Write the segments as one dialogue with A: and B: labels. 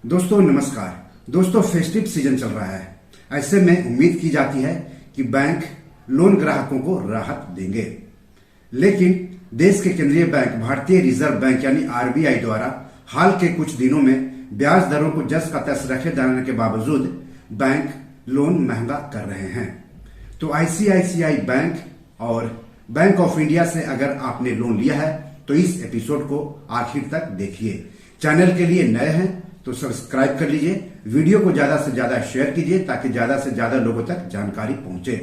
A: दोस्तों नमस्कार। दोस्तों फेस्टिव सीजन चल रहा है, ऐसे में उम्मीद की जाती है कि बैंक लोन ग्राहकों को राहत देंगे। लेकिन देश के केंद्रीय बैंक भारतीय रिजर्व बैंक यानी आरबीआई द्वारा हाल के कुछ दिनों में ब्याज दरों को जस का तस रखे जाने के बावजूद बैंक लोन महंगा कर रहे हैं। तो आईसीआईसीआई बैंक और बैंक ऑफ इंडिया से अगर आपने लोन लिया है तो इस एपिसोड को आखिर तक देखिए। चैनल के लिए नए हैं तो सब्सक्राइब कर लीजिए, वीडियो को ज्यादा से ज्यादा शेयर कीजिए ताकि ज्यादा से ज्यादा लोगों तक जानकारी पहुंचे।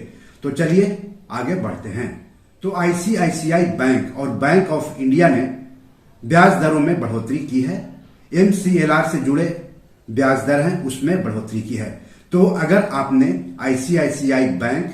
A: तो चलिए आगे बढ़ते हैं। तो आईसीआईसीआई बैंक और बैंक ऑफ इंडिया ने ब्याज दरों में बढ़ोतरी की है। एमसीएलआर से जुड़े ब्याज दर हैं उसमें बढ़ोतरी की है। तो अगर आपने आईसीआईसीआई बैंक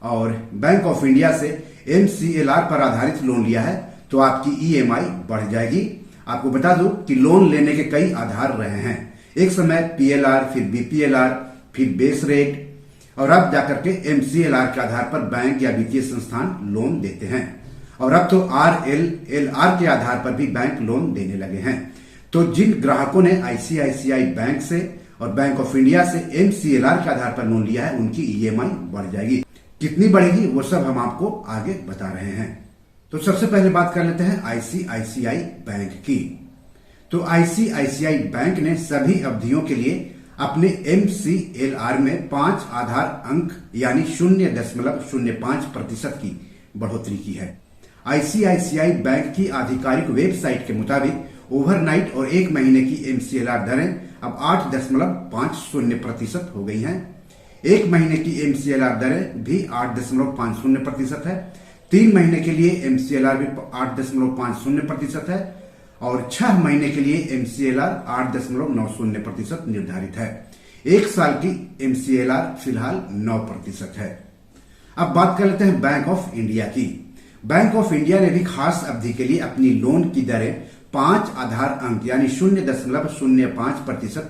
A: और बैंक ऑफ इंडिया से एमसीएलआर पर आधारित लोन लिया है तो आपकी ईएमआई बढ़ जाएगी। आपको बता दूं कि लोन लेने के कई आधार रहे हैं। एक समय पीएलआर, फिर बीपीएलआर, फिर बेस रेट और अब जाकर के एमसीएलआर के आधार पर बैंक या वित्तीय संस्थान लोन देते हैं। और अब तो आरएलएलआर के आधार पर भी बैंक लोन देने लगे हैं। तो जिन ग्राहकों ने आईसीआईसीआई बैंक से और बैंक ऑफ इंडिया से एमसीएलआर के आधार पर लोन लिया है उनकी ईएमआई बढ़ जाएगी। कितनी बढ़ेगी वो सब हम आपको आगे बता रहे हैं। तो सबसे पहले बात कर लेते हैं आईसीआईसीआई बैंक की। तो आईसीआईसीआई बैंक ने सभी अवधियों के लिए अपने एमसीएलआर में 5 आधार अंक यानी 0.05% की बढ़ोतरी की है। आईसीआईसीआई बैंक की आधिकारिक वेबसाइट के मुताबिक ओवरनाइट और 1 महीने की एमसीएलआर दरें अब 8.50% हो गई हैं। 1 महीने की एमसीएलआर दरें भी 8.50% है। 3 महीने के लिए एमसीएलआर भी 8.50% है और 6 महीने के लिए एमसीएलआर 8.90% निर्धारित है। 1 साल की एमसीएलआर फिलहाल 9% है। अब बात कर लेते हैं बैंक ऑफ इंडिया की। बैंक ऑफ इंडिया ने भी खास अवधि के लिए अपनी लोन की दरें 5 आधार अंक यानी 0.05%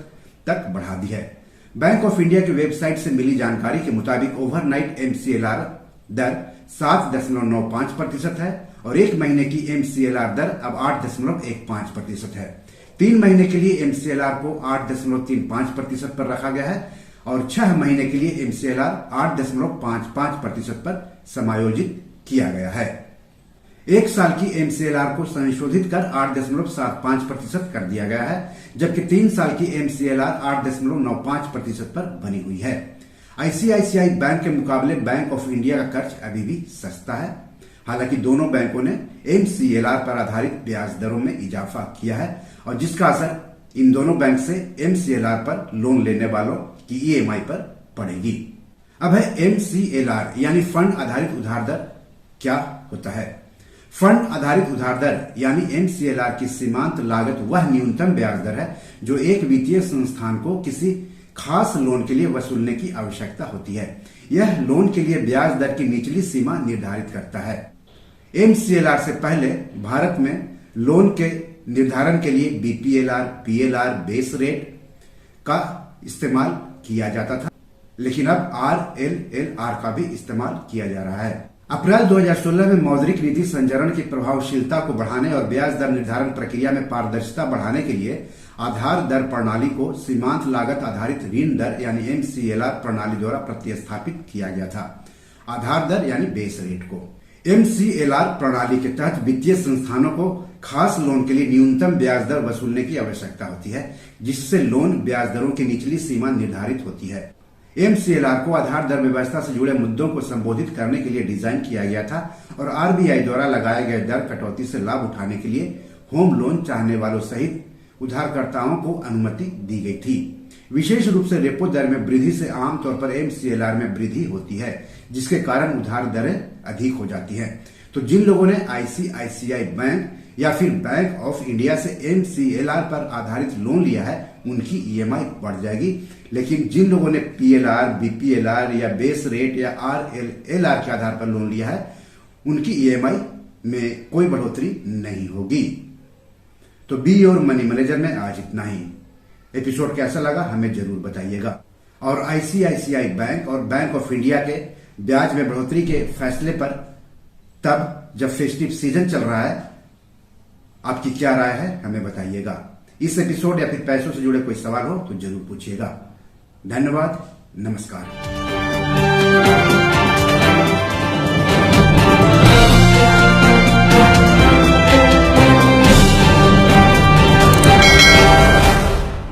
A: तक बढ़ा दी है। बैंक ऑफ इंडिया की वेबसाइट से मिली जानकारी के मुताबिक ओवरनाइट एमसीएलआर दर 7.95% है और 1 महीने की एमसीएलआर दर अब 8.15% है। 3 महीने के लिए एमसीएलआर को 8.35% पर रखा गया है और 6 महीने के लिए एमसीएलआर 8.55% पर समायोजित किया गया है। 1 साल की एमसीएलआर को संशोधित कर 8.75% कर दिया गया है, जबकि 3 साल की एमसीएलआर 8.95% पर बनी हुई है। आईसीआईसीआई बैंक के मुकाबले बैंक ऑफ इंडिया का कर्ज अभी भी सस्ता है। हालांकि दोनों बैंकों ने एमसीएलआर पर आधारित ब्याज दरों में इजाफा किया है और जिसका असर इन दोनों बैंक से एमसीएलआर पर लोन लेने वालों की ईएमआई पर पड़ेगी। अब है एमसीएलआर यानी फंड आधारित उधार दर क्या होता है। फंड आधारित उधार दर यानी एमसीएलआर की सीमांत लागत वह न्यूनतम ब्याज दर है जो एक वित्तीय संस्थान को किसी खास लोन के लिए वसूलने की आवश्यकता होती है। यह लोन के लिए ब्याज दर की निचली सीमा निर्धारित करता है। एमसीएलआर से पहले भारत में लोन के निर्धारण के लिए बीपीएलआर, पीएलआर, बेस रेट का इस्तेमाल किया जाता था, लेकिन अब आरएलएलआर का भी इस्तेमाल किया जा रहा है। अप्रैल 2016 में मौद्रिक नीति संचरण की प्रभावशीलता को बढ़ाने और ब्याज दर निर्धारण प्रक्रिया में पारदर्शिता बढ़ाने के लिए आधार दर प्रणाली को सीमांत लागत आधारित ऋण दर यानी एमसीएलआर प्रणाली द्वारा प्रतिस्थापित किया गया था। आधार दर यानी बेस रेट को एमसीएलआर प्रणाली के तहत वित्तीय संस्थानों को खास लोन के लिए न्यूनतम ब्याज दर वसूलने की आवश्यकता होती है, जिससे लोन ब्याज दरों की निचली सीमा निर्धारित होती है। एमसीएलआर को आधार दर व्यवस्था से जुड़े मुद्दों को संबोधित करने के लिए डिजाइन किया गया था और आरबीआई द्वारा लगाए गए दर कटौती से लाभ उठाने के लिए होम लोन चाहने वालों सहित उधारकर्ताओं को अनुमति दी गई थी। विशेष रूप से रेपो दर में वृद्धि से आमतौर पर एमसीएलआर में वृद्धि होती है, जिसके कारण उधार दरें अधिक हो जाती हैं। तो जिन लोगों ने आईसीआईसीआई बैंक या फिर बैंक ऑफ इंडिया से एमसीएलआर पर आधारित लोन लिया है उनकी ईएमआई बढ़ जाएगी, लेकिन जिन लोगों ने पीएलआर, बीपीएलआर या बेस रेट या आरएलएलआर के आधार पर लोन लिया है उनकी ईएमआई में कोई बढ़ोतरी नहीं होगी। तो बी योर मनी मैनेजर में आज इतना ही। एपिसोड कैसा लगा हमें जरूर बताइएगा। और आईसीआईसीआई बैंक और बैंक ऑफ इंडिया के ब्याज में बढ़ोतरी के फैसले पर तब जब फेस्टिव सीजन चल रहा है आपकी क्या राय है हमें बताइएगा। इस एपिसोड या फिर पैसों से जुड़े कोई सवाल हो तो जरूर पूछिएगा। धन्यवाद, नमस्कार।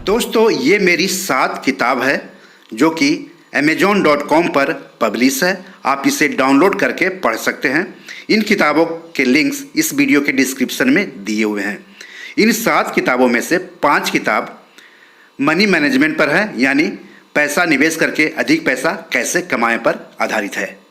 A: दोस्तों, ये मेरी 7 किताब है जो कि amazon.com पर पब्लिश है। आप इसे डाउनलोड करके पढ़ सकते हैं। इन किताबों के लिंक्स इस वीडियो के डिस्क्रिप्शन में दिए हुए हैं। इन 7 किताबों में से 5 किताब मनी मैनेजमेंट पर है, यानी पैसा निवेश करके अधिक पैसा कैसे कमाएं पर आधारित है।